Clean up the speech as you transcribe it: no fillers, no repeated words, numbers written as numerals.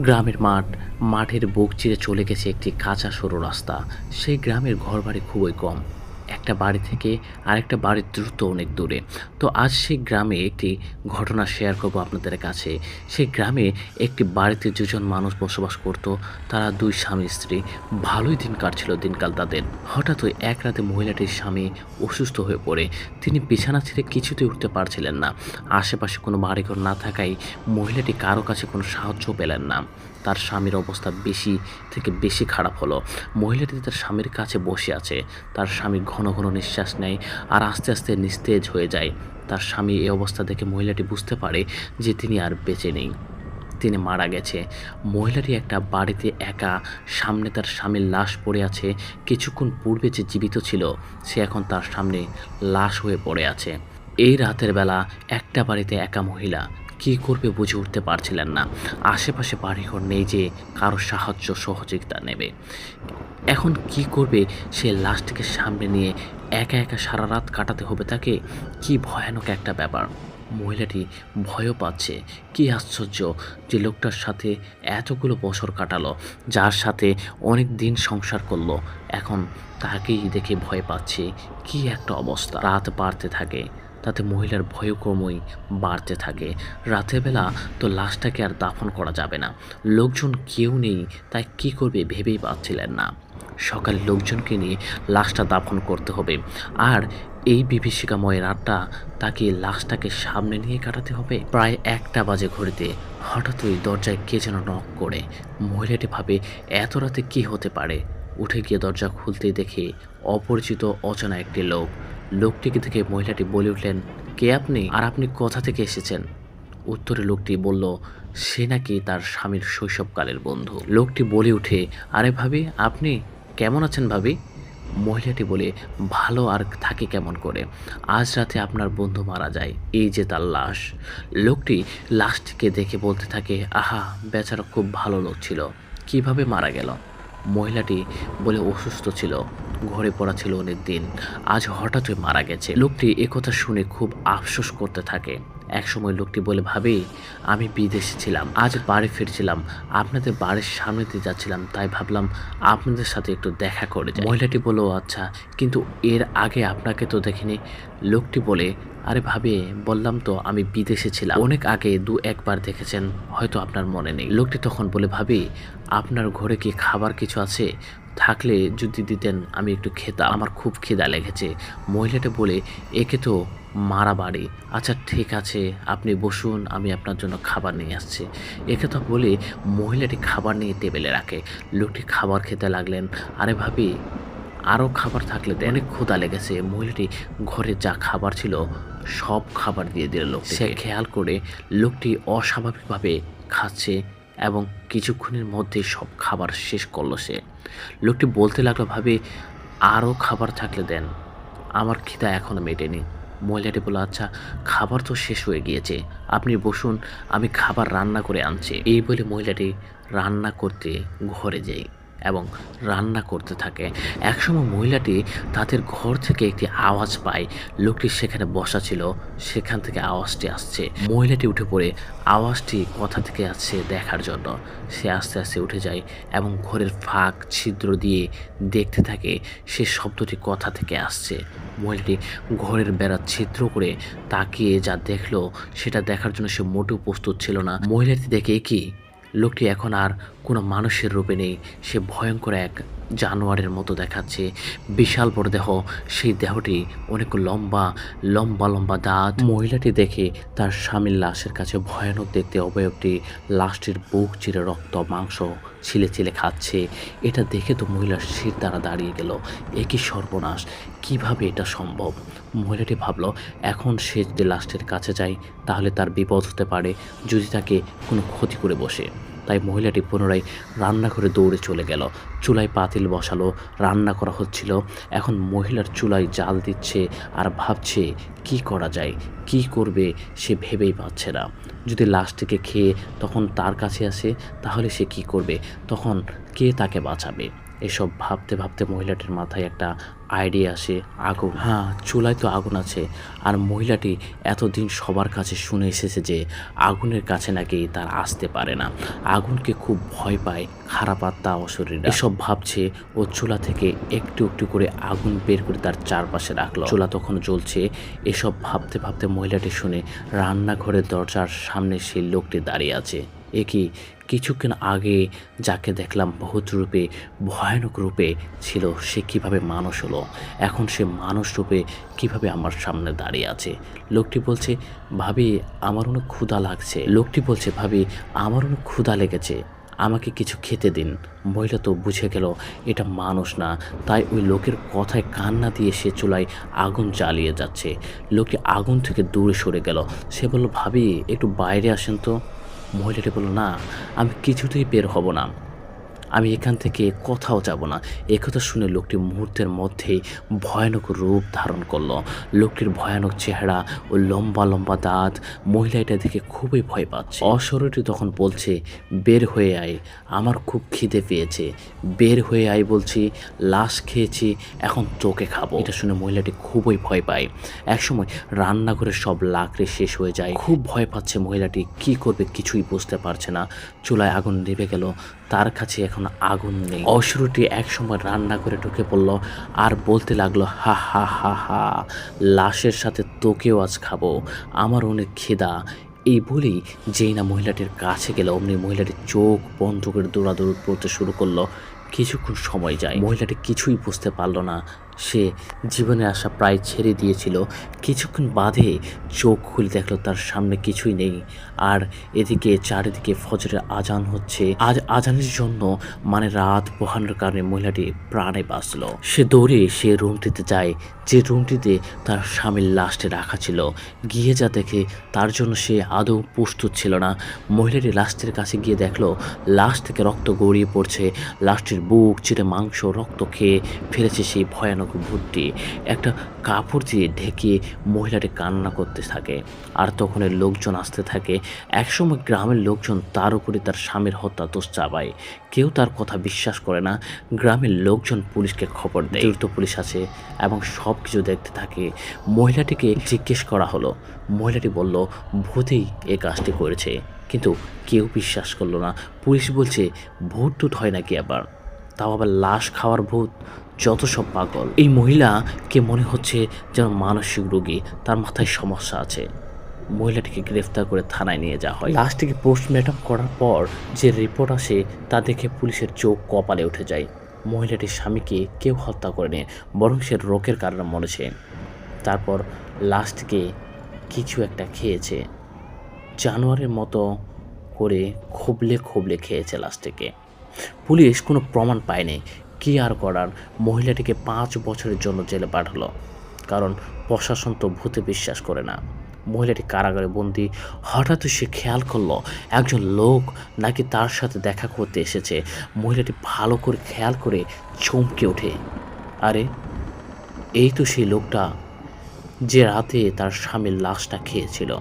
গ্রামের মাঠের বুক চিরে চলে গেছে একটি কাঁচা সরু রাস্তা। সেই গ্রামের ঘরবাড়ি খুবই কম। একটা বাড়ি থেকে আরেকটা বাড়ির দূরত্ব অনেক দূরে। তো আজ সেই গ্রামে একটি ঘটনা শেয়ার করব আপনাদের কাছে। সেই গ্রামে একটি বাড়িতে ২ জন মানুষ বসবাস করত। তারা ২ স্বামী-স্ত্রী। ভালোই দিন কাটছিল দিনকাল তাদের। হঠাৎই এক রাতে মহিলাটির স্বামী অসুস্থ হয়ে পড়ে। তিনি বিছানা ছেড়ে কিছুতেই উঠতে পারছিলেন না। আশেপাশে কোনো বাড়িঘর না থাকায় মহিলাটি কারো কাছে কোনো সাহায্য পেলেন না। তার স্বামীর অবস্থা বেশি থেকে বেশি খারাপ হলো। মহিলাটি তার স্বামীর কাছে বসে আছে। তার স্বামী ঘন ঘন নিঃশ্বাস নেয় আর আস্তে আস্তে নিস্তেজ হয়ে যায়। তার স্বামী এই অবস্থা দেখে মহিলাটি বুঝতে পারে যে তিনি আর বেঁচে নেই, তিনি মারা গেছে। মহিলাটি একটা বাড়িতে একা, সামনে তার স্বামীর লাশ পড়ে আছে। কিছুক্ষণ পূর্বে যে জীবিত ছিল সে এখন তার সামনে লাশ হয়ে পড়ে আছে। এই রাতের বেলা একটা বাড়িতে একা মহিলা কী করবে বুঝে উঠতে পারছিলেন না। আশেপাশে বাড়িঘর নেই যে কারো সাহায্য সহযোগিতা নেবে। এখন কি করবে? সে লাশটিকে সামনে নিয়ে একা একা সারা রাত কাটাতে হবে তাকে। কি ভয়ানক একটা ব্যাপার। মহিলাটি ভয়ও পাচ্ছে। কি আশ্চর্য যে লোকটার সাথে এতগুলো বছর কাটালো, যার সাথে অনেক দিন সংসার করলো, এখন তাকেই দেখে ভয় পাচ্ছে। কি একটা অবস্থা। রাত বাড়তে থাকে, তাতে মহিলার ভয়ও ক্রমই বাড়তে থাকে। রাতের বেলা তো লাশটাকে আর দাফন করা যাবে না, লোকজন কেউ নেই, তাই কী করবে ভেবেই পাচ্ছিলেন না। সকালে লোকজনকে নিয়ে লাশটা দাফন করতে হবে, আর এই বিভীষিকাময় রাতটা তাকে লাশটাকে সামনে নিয়ে কাটাতে হবে। প্রায় ১টা বাজে ঘড়িতে হঠাৎই দরজায় কে যেন নক করে। মহিলাটি ভাবে এত রাতে কী হতে পারে। উঠে গিয়ে দরজা খুলতেই দেখে অপরিচিত অচেনা একটি লোক। লোকটিকে দেখে মহিলাটি বলে উঠলেন, কে আপনি, আর আপনি কোথা থেকে এসেছেন? উত্তরে লোকটি বলল সে নাকি তার স্বামীর শৈশবকালের বন্ধু। লোকটি বলে উঠে, আরে ভাবি, আপনি কেমন আছেন ভাবি? মহিলাটি বলে, ভালো আর থাকি কেমন করে, আজ রাতে আপনার বন্ধু মারা যায়, এই যে তার লাশ। লোকটি লাশটিকে দেখে বলতে থাকে, আহা, বেচারা খুব ভালো লোক ছিল, কিভাবে মারা গেল? মহিলাটি বলে, অসুস্থ ছিল, ঘরে পড়া ছিল অনেক দিন, আজ হঠাৎই মারা গেছে। লোকটি একথা শুনে খুব আফসোস করতে থাকে। একসময় লোকটি বলে, ভাবি, আমি বিদেশে ছিলাম, আজ বাড়ি ফিরছিলাম, আপনাদের বাড়ির সামনে দিয়ে যাচ্ছিলাম, তাই ভাবলাম আপনাদের সাথে একটু দেখা করে যাই। মহিলাটি বলল, আচ্ছা, কিন্তু এর আগে আপনাকে তো দেখিনি। লোকটি বলে, আরে ভাবি, বললাম তো আমি বিদেশে ছিলাম, অনেক আগে ২-১ বার দেখেছেন, হয়তো আপনার মনে নেই। লোকটি তখন বলে, ভাবি, আপনার ঘরে কি খাবার কিছু আছে? থাকলে যদি দিতেন আমি একটু খেতাম, আমার খুব খিদা লেগেছে। মহিলাটা বলে, একে তো মারা বাড়ি, আচ্ছা ঠিক আছে, আপনি বসুন, আমি আপনার জন্য খাবার নিয়ে আসছি। একথা বলে মহিলাটি খাবার নিয়ে টেবিলে রাখে। লোকটি খাবার খেতে লাগলেন। আরে ভাবি, আরও খাবার থাকলে দেন, অনেক ক্ষুধা লেগেছে। মহিলাটি ঘরে যা খাবার ছিল সব খাবার দিয়ে দিল লোকটি। সে খেয়াল করে লোকটি অস্বাভাবিকভাবে খাচ্ছে এবং কিছুক্ষণের মধ্যে সব খাবার শেষ করলো সে। লোকটি বলতে লাগলো, ভাবি, আরও খাবার থাকলে দেন, আমার খিদা এখনও মেটেনি। মহিলাটি বলল, আচ্ছা, খাবার তো শেষ হয়ে গিয়েছে, আপনি বসুন, আমি খাবার রান্না করে আনছি। এই বলে মহিলাটি রান্না করতে ঘরে যায় এবং রান্না করতে থাকে। একসময় মহিলাটি তাদের ঘর থেকে একটি আওয়াজ পায়। লোকটি সেখানে বসা ছিল, সেখান থেকে আওয়াজটি আসছে। মহিলাটি উঠে পড়ে আওয়াজটি কোথা থেকে আসছে দেখার জন্য। সে আস্তে আস্তে উঠে যায় এবং ঘরের ফাঁক ছিদ্র দিয়ে দেখতে থাকে সে শব্দটি কোথা থেকে আসছে। মহিলাটি ঘরের বেড়া ছিদ্র করে তাকিয়ে যা দেখলো সেটা দেখার জন্য সে মোটেও প্রস্তুত ছিল না। মহিলাটি দেখে, কি, লোকটি এখন আর কোনো মানুষের রূপে নেই, সে ভয়ঙ্কর এক জানোয়ারের মতো দেখাচ্ছে। বিশাল বড় দেহ, সেই দেহটি অনেক লম্বা লম্বা লম্বা দাঁত। মহিলাটি দেখে তার স্বামীর লাশের কাছে ভয়ানক দেখতে অবয়বটি লাশটির বুক চিরে রক্ত মাংস ছিলে ছিলে খাচ্ছে। এটা দেখে তো মহিলার শির দ্বারা দাঁড়িয়ে গেল। একই সর্বনাশ, কিভাবে এটা সম্ভব? মহিলাটি ভাবলো, এখন সে যদি লাশটির কাছে যায় তাহলে তার বিপদ হতে পারে, যদি তাকে কোনো ক্ষতি করে বসে। তাই মহিলাটি পুনরায় রান্নাঘরে দৌড়ে চলে গেল। চুলায় পাতিল বসালো, রান্না করা হচ্ছিল। এখন মহিলার চুলায় জাল দিচ্ছে আর ভাবছে কি করা যায়, কি করবে সে ভেবেই পাচ্ছে না। যদি লাশটিকে খেয়ে তখন তার কাছে আসে তাহলে সে কি করবে, তখন কে তাকে বাঁচাবে? এসব ভাবতে ভাবতে মহিলাটির মাথায় একটা আইডিয়া আসে। আগুন, হ্যাঁ, চুলায় তো আগুন আছে। আর মহিলাটি এতদিন সবার কাছে শুনে এসেছে যে আগুনের কাছে নাকি তার আসতে পারে না, আগুনকে খুব ভয় পায় খারাপ আত্মা অশরীররা। এসব ভাবছে ও চুলা থেকে একটু একটু করে আগুন বের করে তার চারপাশে রাখলো। চুলা তখন জ্বলছে। এসব ভাবতে ভাবতে মহিলাটি শুনে রান্নাঘরের দরজার সামনে সেই লোকটি দাঁড়িয়ে আছে। এ কি, কিছুক্ষণ আগে যাকে দেখলাম ভূত রূপে, ভয়ানক রূপে ছিল, সে কিভাবে মানুষ হলো? এখন সে মানুষ রূপে কিভাবে আমার সামনে দাঁড়িয়ে আছে? লোকটি বলছে, ভাবি আমার অনেক ক্ষুধা লাগছে। লোকটি বলছে, ভাবি আমার অনেক ক্ষুধা লেগেছে, আমাকে কিছু খেতে দিন। মহিলা তো বুঝে গেল এটা মানুষ না, তাই ওই লোকের কথায় কান না দিয়ে সে চুলায় আগুন জ্বালিয়ে যাচ্ছে। লোকটি আগুন থেকে দূরে সরে গেল। সে বলল, ভাবি একটু বাইরে আসেন তো। মহিলাটি বলল, না, আমি কিছুতেই বের হব না, আমি এখান থেকে কোথাও যাব না। একথা শুনে লোকটি মুহূর্তের মধ্যেই ভয়ানক রূপ ধারণ করলো। লোকটির ভয়ানক চেহারা ও লম্বা লম্বা দাঁত, মহিলা এটা দেখে খুবই ভয় পাচ্ছে। অশরীরটি তখন বলছে, বের হয়ে আয়, আমার খুব খিদে পেয়েছে, বের হয়ে আয় বলছি, লাশ খেয়েছি, এখন তোকে খাবো। এটা শুনে মহিলাটি খুবই ভয় পায়। একসময় রান্নাঘরের সব লাকড়ি শেষ হয়ে যায়। খুব ভয় পাচ্ছে মহিলাটি, কি করবে কিছুই বুঝতে পারছে না। চুলায় আগুন নিভে গেল, তার কাছে এখন আগুন নেই। অশরীরটি একসময় রান্না করে ঢুকে পড়ল আর বলতে লাগলো, হা হা হা হা, লাশের সাথে তোকেও আজ খাবো, আমার অনেক খিদা। এই বলেই যেই না মহিলাটির কাছে গেল, অমনি মহিলাটির চোখ বন্ধ করে দৌড়াদৌড়ি করতে শুরু করলো। কিছুক্ষণ সময় যায়, মহিলাটি কিছুই বুঝতে পারল না। সে জীবনের আশা প্রায় ছেড়ে দিয়েছিল। কিছুক্ষণ বাদে চোখ খুলে দেখলো তার সামনে কিছুই নেই। আর এদিকে চারিদিকে ফজরের আজান হচ্ছে। আজ আজানের জন্য মানে রাত পোহানোর কারণে মহিলাটি প্রাণে বাঁচল। সে দৌড়ে সে রুমটিতে যায়, যে রুমটিতে তার স্বামীর লাশটি রাখা ছিল। গিয়ে যা দেখে তার জন্য সে আদৌ প্রস্তুত ছিল না। মহিলাটি লাশটির কাছে গিয়ে দেখলো লাশ থেকে রক্ত গড়িয়ে পড়ছে। লাশটির বুক চিরে মাংস রক্ত খেয়ে ফেলেছে সেই ভয়ানক ভূতটি। একটা কাপড় দিয়ে ঢেকে মহিলাটি কান্না করতে থাকে। আর তখন লোকজন আসতে থাকে। একসময় গ্রামের লোকজন তার উপরে তার স্বামীর হত্যা দোষ চাপায়। কেউ তার কথা বিশ্বাস করে না। গ্রামের লোকজন পুলিশকে খবর দেয়। দ্রুত পুলিশ আসে এবং সব কিছু দেখতে থাকে। মহিলাটিকে জিজ্ঞেস করা হলো। মহিলাটি বলল, ভূতেই এই কাজটি করেছে, কিন্তু কেউ বিশ্বাস করলো না। পুলিশ বলছে, ভূত টুত হয় নাকি আবার, তাও আবার লাশ খাওয়ার ভূত, যত সব পাগল। এই মহিলাকে মনে হচ্ছে যেন মানসিক রোগী, তার মাথায় সমস্যা আছে। মহিলাটিকে গ্রেফতার করে থানায় নিয়ে যাওয়া হয়। লাশটিকে পোস্টমর্টম করার পর যে রিপোর্ট আসে তা দেখে পুলিশের চোখ কপালে উঠে যায়। মহিলাটির স্বামীকে কেউ হত্যা করেনি, বরং সে রোগের কারণে মরেছে। তারপর লাশটিকে কিছু একটা খেয়েছে, জানোয়ারের মতো করে খুবলে খুবলে খেয়েছে লাশটিকে। পুলিশ কোনো প্রমাণ পায়নি। কি আর করার, মহিলাটিকে 5 বছরের জন্য জেলে পাঠালো, কারণ প্রশাসন তো ভূতে বিশ্বাস করে না। মহিলাটি কারাগারে বন্দি। হঠাৎ সে খেয়াল করলো একজন লোক নাকি তার সাথে দেখা করতে এসেছে। মহিলাটি ভালো করে খেয়াল করে চমকে ওঠে, আরে এই তো সেই লোকটা যে রাতে তার স্বামীর লাশটা খেয়েছিল।